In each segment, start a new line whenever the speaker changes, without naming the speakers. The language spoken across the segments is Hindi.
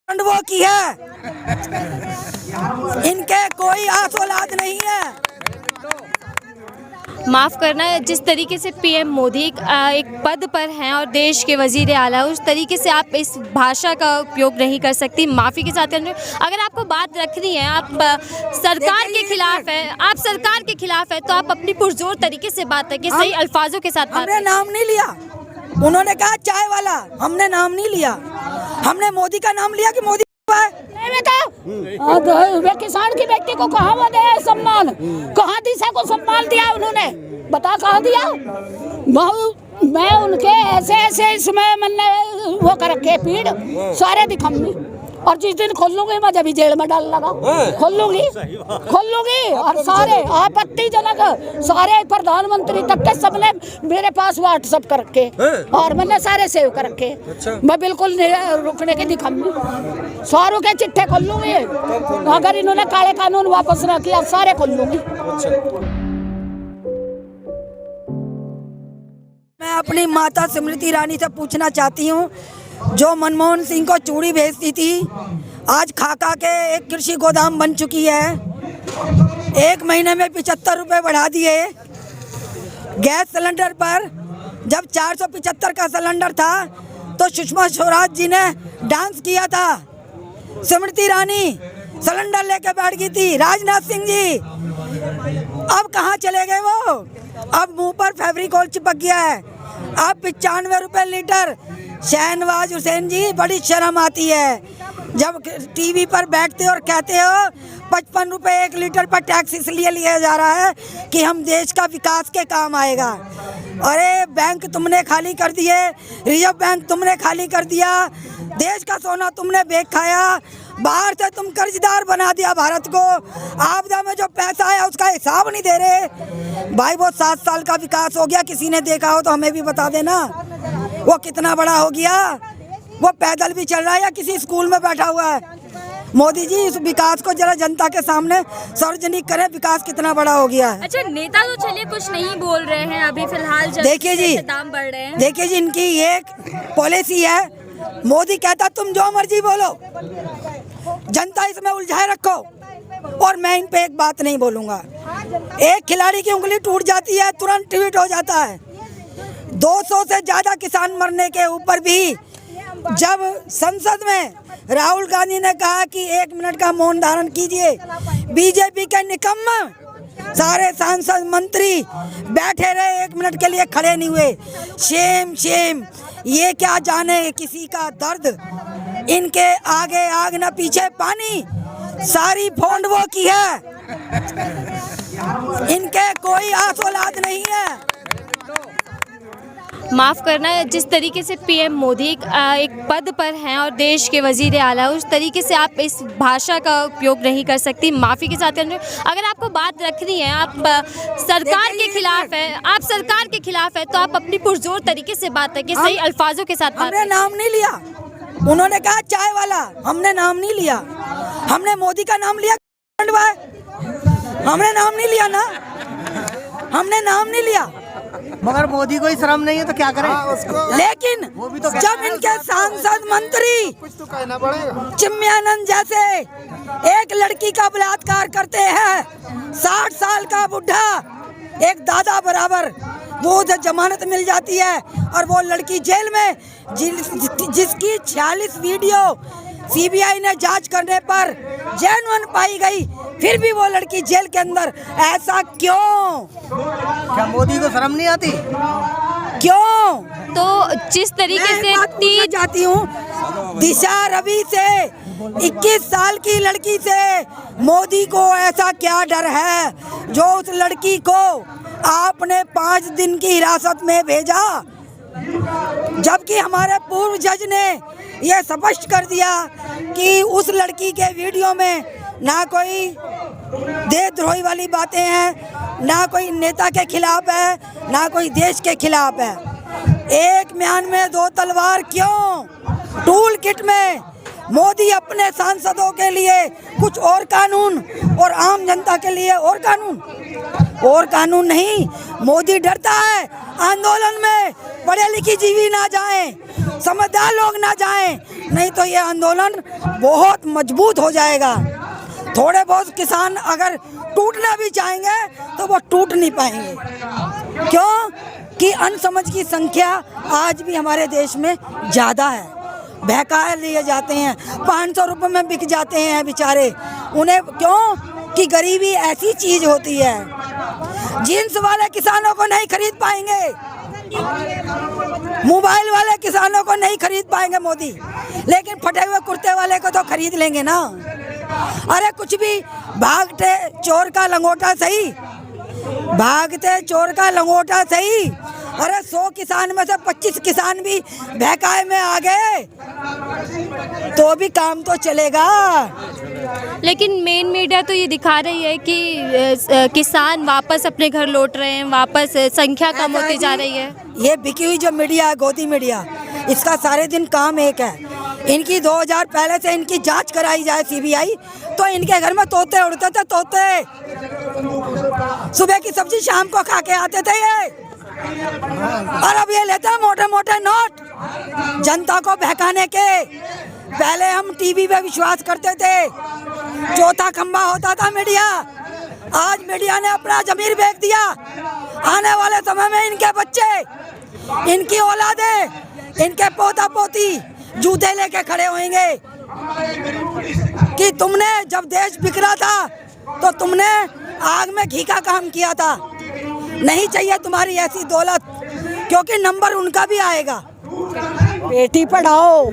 वो की है, इनके कोई आस औलाद नहीं है।
माफ़ करना, जिस तरीके से पीएम मोदी एक पद पर हैं और देश के वजीर आला, उस तरीके से आप इस भाषा का उपयोग नहीं कर सकती। माफ़ी के साथ अगर आपको बात रखनी है, आप सरकार के खिलाफ है, आप सरकार के खिलाफ है, तो आप अपनी पुरजोर तरीके से बात है कि सही अल्फाजों के साथ बात।
हमने नाम नहीं लिया, उन्होंने कहा चाय वाला, हमने नाम नहीं लिया। हमने मोदी का नाम लिया कि मोदी
वे किसान की व्यक्ति को कहाँ वो दे सम्मान, कहाँ दिशा को सम्मान दिया उन्होंने, बता कहाँ दिया। मैं उनके ऐसे इसमें मैंने वो कर रखे पीड़ सारे दिखाऊंगी, और जिस दिन खोल लूंगी मैं जब जेल में डाल लगा खोल लूंगी और सारे आपत्तिजनक सारे प्रधानमंत्री तक के सबने मेरे पास व्हाट्सएप कर रखे और मैंने सारे सेव कर रखे। मैं बिल्कुल रुकने की दिखाऊंगी, सारों के चिट्ठे खोल लूंगी। अगर इन्होंने काले कानून वापस न किया सारे खोल लूंगी।
मैं अपनी माता स्मृति ईरानी से पूछना चाहती हूँ, जो मनमोहन सिंह को चूड़ी भेजती थी, आज खाका के एक कृषि गोदाम बन चुकी है। 1 महीने में 75 रुपये बढ़ा दिए। गैस सिलेंडर पर जब 475 का सिलेंडर था तो सुषमा स्वराज जी ने डांस किया था। स्मृति ईरानी सिलेंडर लेके बैठ गई थी। राजनाथ सिंह जी अब कहाँ चले गए वो? अब मुंह पर फेविकोल चिपक गया है। अब 95 रुपये लीटर। शहनवाज हुसैन जी, बड़ी शर्म आती है जब टीवी पर बैठते और कहते हो 55 रुपये 1 लीटर पर टैक्स इसलिए लिया जा रहा है कि हम देश का विकास के काम आएगा। अरे बैंक तुमने खाली कर दिए, रिजर्व बैंक तुमने खाली कर दिया, देश का सोना तुमने बेच खाया, बाहर से तुम कर्जदार बना दिया भारत को। आपदा में जो पैसा आया उसका हिसाब नहीं दे रहे भाई। वो 7 साल का विकास हो गया, किसी ने देखा हो तो हमें भी बता देना। वो कितना बड़ा हो गया, वो पैदल भी चल रहा है या किसी स्कूल में बैठा हुआ है। मोदी जी इस विकास को जरा जनता के सामने सार्वजनिक करें, विकास कितना बड़ा हो गया है।
अच्छा, नेता तो चलिए कुछ नहीं बोल रहे हैं अभी फिलहाल,
देखिए जी
दाम बढ़ रहे हैं।
देखिए जी, इनकी एक पॉलिसी है। मोदी कहता तुम जो मर्जी बोलो, जनता इसमें उलझाए रखो, और मैं इन पे एक बात नहीं बोलूंगा। एक खिलाड़ी की उंगली टूट जाती है, तुरंत ट्वीट हो जाता है। 200 से ज्यादा किसान मरने के ऊपर भी जब संसद में राहुल गांधी ने कहा कि 1 मिनट का मौन धारण कीजिए, बीजेपी के निकम्मा सारे सांसद मंत्री बैठे रहे, 1 मिनट के लिए खड़े नहीं हुए। शेम शेम, ये क्या जाने किसी का दर्द। इनके आगे आग न पीछे पानी, सारी फोंड वो की है, इनके कोई आस औलाद नहीं है।
माफ़ करना, जिस तरीके से पीएम मोदी एक पद पर हैं और देश के वजीर आला, उस तरीके से आप इस भाषा का उपयोग नहीं कर सकती। माफ़ी के साथ अगर आपको बात रखनी है, आप सरकार के खिलाफ है, आप सरकार के खिलाफ है, तो आप अपनी पुरजोर तरीके से बात है कि सही अल्फाजों के साथ बात।
हमने नाम नहीं लिया, उन्होंने कहा चाय वाला, हमने नाम नहीं लिया। हमने मोदी का नाम लिया, हमने नाम नहीं लिया ना, हमने नाम नहीं लिया।
मगर मोदी को ही शर्म नहीं है तो क्या करें?
लेकिन तो जब इनके सांसद मंत्री
तो कहना पड़ेगा,
चिन्मयानंद जैसे एक लड़की का बलात्कार करते हैं, 60 साल का बुढ़ा, एक दादा बराबर, वो जमानत मिल जाती है और वो लड़की जेल में, जिसकी 46 वीडियो सीबीआई ने जांच करने पर जेन्युइन पाई गई, फिर भी वो लड़की जेल के अंदर। ऐसा क्यों?
क्या मोदी को शर्म नहीं आती?
क्यों?
तो जिस तरीके से
जाती हूँ, दिशा रवि से 21 साल की लड़की से मोदी को ऐसा क्या डर है जो उस लड़की को आपने 5 दिन की हिरासत में भेजा, जबकि हमारे पूर्व जज ने यह स्पष्ट कर दिया कि उस लड़की के वीडियो में ना कोई देशद्रोही वाली बातें हैं, ना कोई नेता के खिलाफ है, ना कोई देश के खिलाफ है। एक म्यान में 2 तलवार क्यों? टूल किट में मोदी अपने सांसदों के लिए कुछ और कानून और आम जनता के लिए और कानून नहीं। मोदी डरता है आंदोलन में पढ़े लिखी जीवी ना जाएं, समझदार लोग ना जाएं, नहीं तो ये आंदोलन बहुत मजबूत हो जाएगा। थोड़े बहुत किसान अगर टूटना भी चाहेंगे तो वो टूट नहीं पाएंगे। क्यों कि अनसमझ की संख्या आज भी हमारे देश में ज़्यादा है। बहकाए लिए जाते हैं, 500 रुपये में बिक जाते हैं बेचारे। उन्हें क्यों कि गरीबी ऐसी चीज़ होती है, जीन्स वाले किसानों को नहीं खरीद पाएंगे, मोबाइल वाले किसानों को नहीं खरीद पाएंगे मोदी, लेकिन फटे हुए कुर्ते वाले को तो खरीद लेंगे ना। अरे कुछ भी भागते चोर का लंगोटा सही, भागते चोर का लंगोटा सही। अरे 100 किसान में से 25 किसान भी बहकाए में आ गए तो भी काम तो चलेगा।
लेकिन मेन मीडिया तो ये दिखा रही है कि किसान वापस अपने घर लौट रहे हैं, वापस संख्या कम होती जा रही है।
ये बिकी हुई जो मीडिया है, गोदी मीडिया, इसका सारे दिन काम एक है। इनकी 2000 पहले से इनकी जांच कराई जाए सीबीआई, तो इनके घर में तोते उड़ते थे, तोते सुबह की सब्जी शाम को खा के आते थे ये। और अब ये लेते हैं मोटे मोटे नोट जनता को बहकाने के। पहले हम टीवी पे विश्वास करते थे, चौथा खंबा होता था मीडिया। आज मीडिया ने अपना जमीर बेच दिया। आने वाले समय में इनके बच्चे, इनकी औलादें, इनके पोता पोती जूते लेके खड़े होंगे कि तुमने जब देश बिखरा था तो तुमने आग में घी का काम किया था। नहीं चाहिए तुम्हारी ऐसी दौलत, क्योंकि नंबर उनका भी आएगा।
बेटी पढ़ाओ,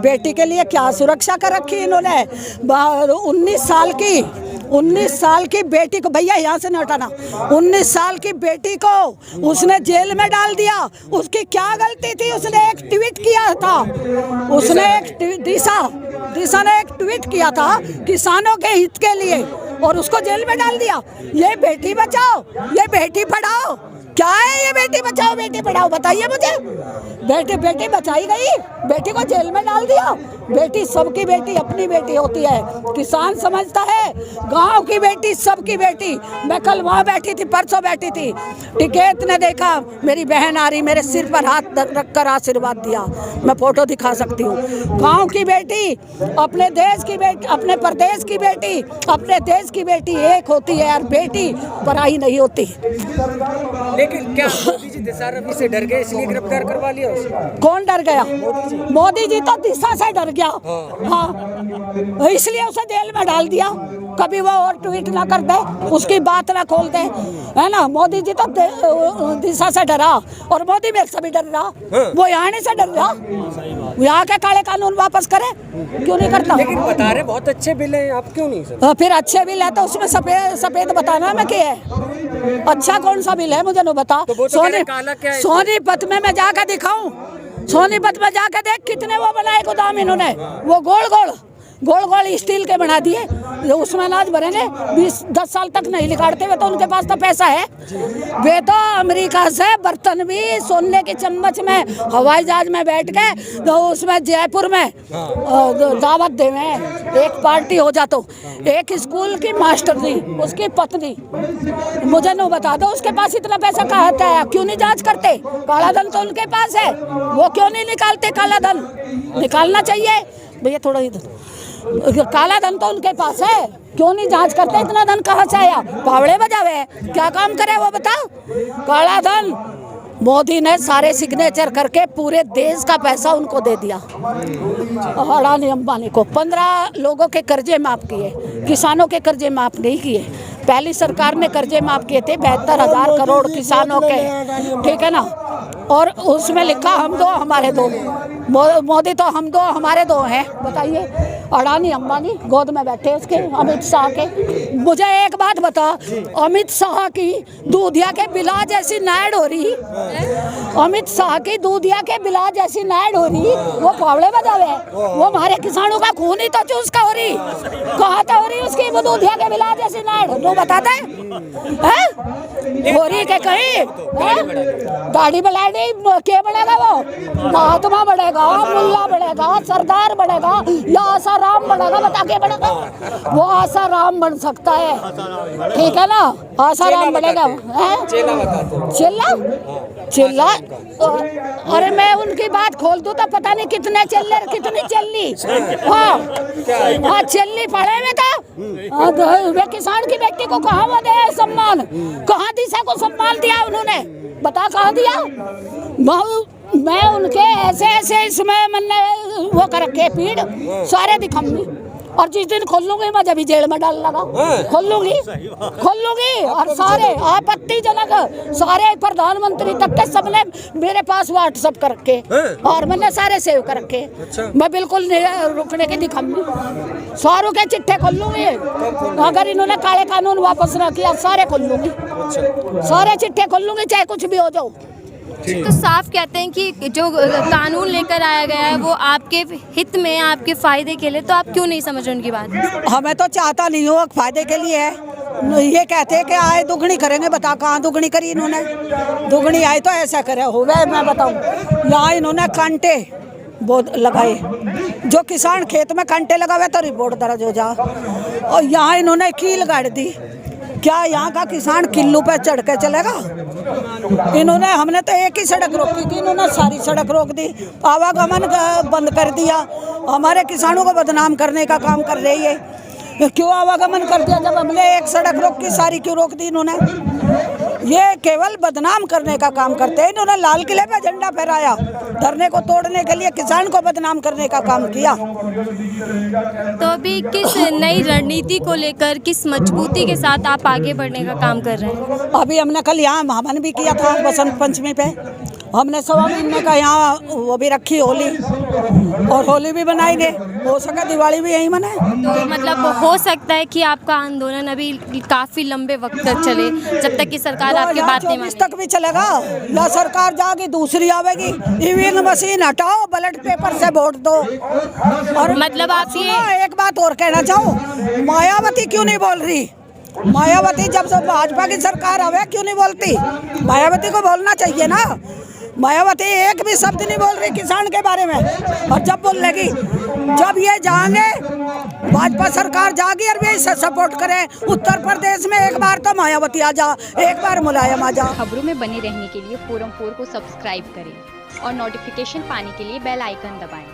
बेटी के लिए क्या सुरक्षा कर रखी इन्होंने। 19 साल की बेटी को, भैया यहाँ से नहीं हटाना, 19 साल की बेटी को उसने जेल में डाल दिया। उसकी क्या गलती थी? उसने एक ट्वीट किया था, उसने एक दिशा ने एक ट्वीट किया था किसानों के हित के लिए, और उसको जेल में डाल दिया। ये बेटी बचाओ, ये बेटी पढ़ाओ, क्या है ये बेटी बचाओ बेटी पढ़ाओ? बताइए मुझे। बेटी बचाई गई, बेटी को जेल में डाल दिया। बेटी सबकी बेटी अपनी बेटी होती है। किसान समझता है गांव की बेटी सबकी बेटी। मैं कल वहाँ बैठी थी, परसों बैठी थी, टिकैत ने देखा मेरी बहन आ रही, मेरे सिर पर हाथ रखकर आशीर्वाद दिया। मैं फोटो दिखा सकती हूँ। गांव की बेटी, अपने देश की बेटी, अपने प्रदेश की बेटी, अपने देश की बेटी एक होती है, और बेटी पराई नहीं होती।
लेकिन क्या मोदी जी दिशा रवि से डर गए इसलिए गिरफ्तार करवा लिया उसको?
कौन डर गया? मोदी जी तो दिशा से डर गया। हाँ, इसलिए उसे जेल में डाल दिया। कभी वो और ट्वीट ना कर दे, उसकी बात ना खोल दे, है ना। मोदी जी तो दिशा से डरा, और मोदी मेरे से भी डर रहा। वो यहाँ नहीं से डर रहा। यहाँ के काले कानून वापस करे, क्यों नहीं करता?
लेकिन बता रहे बहुत अच्छे बिल हैं, आप क्यों नहीं सर?
फिर अच्छे बिल है तो उसमें सफेद बताना में क्या है? अच्छा कौन सा बिल है मुझे नहीं बता।
तो
सोनीपत में मैं जाकर दिखाऊं, सोनीपत में जाकर देख कितने वो बनाए गोदाम इन्होंने। वो गोल गोल स्टील के बना दिए, उसमें अनाज भरेंगे 20-10 साल तक नहीं निकालते वे, तो उनके पास तो पैसा है। वे तो अमेरिका से बर्तन भी सोने की चम्मच में हवाई जहाज में बैठ के तो उसमें जयपुर में दावत दे में एक पार्टी हो जा। तो एक स्कूल की मास्टर थी, उसकी पत्नी, मुझे नहीं बता दो उसके पास इतना पैसा कहाँ से आया? क्यों नहीं जांच करते? काला धन तो उनके पास है, वो क्यों नहीं निकालते? काला धन निकालना चाहिए भैया, थोड़ा इधर। काला धन तो उनके पास है, क्यों नहीं जांच करते? इतना धन कहाँ से आया? पावड़े बजावे, क्या काम करे वो बताओ? काला धन मोदी ने सारे सिग्नेचर करके पूरे देश का पैसा उनको दे दिया। अडानी अंबानी को 15 लोगों के कर्जे माफ किए, किसानों के कर्जे माफ नहीं किए। पहली सरकार ने कर्जे माफ किए थे 72,000 करोड़ किसानों के, ठीक है ना। और उसमें लिखा हम दो हमारे दो। मोदी तो हम दो हमारे दो हैं। बताइए, अडानी अंबानी गोद में बैठे उसके, अमित शाह के। मुझे एक बात बता, अमित शाह की दूधिया के बिला जैसी नाड़ हो रही, अमित शाह की दूधिया के बिला जैसी नाड़ हो रही, वो फावड़े बजावे, वो हमारे किसानों का खून ही तो चूस का हो रही। कहाँ तो हो रही उसकी वो दूधिया के बिला जैसी नाड़? वो बताते हैं हो रही के कहीं गाड़ी बढ़ाई, क्या बढ़ेगा? वो महात्मा बढ़ेगा, मुल्ला बढ़ेगा, सरदार बढ़ेगा, या ऐसा राम बनेगा, बता के बनेगा? वो आशा राम बन सकता है, ठीक है ना? आशा राम बनेगा।
चेला बता दो।
चिल्ला अरे मैं उनकी बात खोल दूं तो पता नहीं कितने चिल्ले कितनी चिल्ली। हाँ चिल्ली पड़े में तो वे किसान की बेटी को कहाँ वो दे सम्मान, कहाँ दिशा को सम्मान दिया उन्होंने, बता कहाँ दिया? मैं उनके ऐसे ऐसे इसमें मैंने वो कर रखे पीड़ सारे दिखाऊंगी, और जिस दिन खोल लूंगी मैं जब जेल में डाल लगा खोल लूंगी और सारे आपत्तिजनक सारे प्रधानमंत्री तक के सबने मेरे पास व्हाट्सएप कर रखे और मैंने सारे सेव कर रखे। मैं बिल्कुल रुकने के दिखाऊंगी, सारों के चिट्ठे खोल लूंगी। अगर इन्होंने काले कानून वापस न किया सारे खोल लूंगी, सारे चिट्ठे खोल लूंगी, चाहे कुछ भी हो जाओ।
तो साफ कहते हैं कि जो कानून लेकर आया गया है वो आपके हित में है, आपके फायदे के लिए, तो आप क्यों नहीं समझ रहे उनकी बात?
हमें तो चाहता नहीं हो, फायदे के लिए है। ये कहते हैं कि आए दुगनी करेंगे, बता कहाँ दुगनी करी इन्होंने? दुगनी आए तो ऐसा करे हो गए, मैं बताऊं यहाँ इन्होंने कांटे बहुत लगाए, जो किसान खेत में कांटे लगावे तो रिपोर्ट दर्ज हो जा, और यहाँ इन्होंने कील गाड़ दी। क्या यहाँ का किसान किल्लू पे चढ़ के चलेगा? इन्होंने हमने तो एक ही सड़क रोकी थी, इन्होंने सारी सड़क रोक दी, आवागमन बंद कर दिया, हमारे किसानों को बदनाम करने का काम कर रही है। क्यों आवागमन कर दिया? जब हमने एक सड़क रोकी सारी क्यों रोक दी इन्होंने? ये केवल बदनाम करने का काम करते हैं। इन्होंने लाल किले पे झंडा फहराया, धरने को तोड़ने के लिए किसान को बदनाम करने का काम किया।
तो अभी किस नई रणनीति को लेकर किस मजबूती के साथ आप आगे बढ़ने का काम कर रहे हैं?
अभी हमने कल यहाँ महामन भी किया था, बसंत पंचमी पे हमने 1.25 महीने का यहाँ वो भी रखी होली, और होली भी बनाएंगे, हो सके दिवाली भी यहीं मनाए।
तो मतलब हो सकता है कि आपका आंदोलन अभी काफी लंबे वक्त तक चले, जब तक कि सरकार आपकी बात नहीं माने।
तक भी चलेगा, या सरकार जाएगी दूसरी आवेगी, ईवीएम मशीन हटाओ, बैलेट पेपर से वोट दो। और
मतलब आप ये
एक बात और कहना चाहूँ, मायावती क्यों नहीं बोल रही? मायावती जब से भाजपा की सरकार आवे क्यों नहीं बोलती? मायावती को बोलना चाहिए ना। मायावती एक भी शब्द नहीं बोल रही किसान के बारे में, और जब बोल लेगी, जब ये जाएंगे भाजपा सरकार जाएगी और वे इसे सपोर्ट करें। उत्तर प्रदेश में एक बार तो मायावती आ जा, एक बार मुलायम आ जा।
खबरों में बने रहने के लिए फोरम 4 को सब्सक्राइब करें और नोटिफिकेशन पाने के लिए बेल आइकन दबाएं।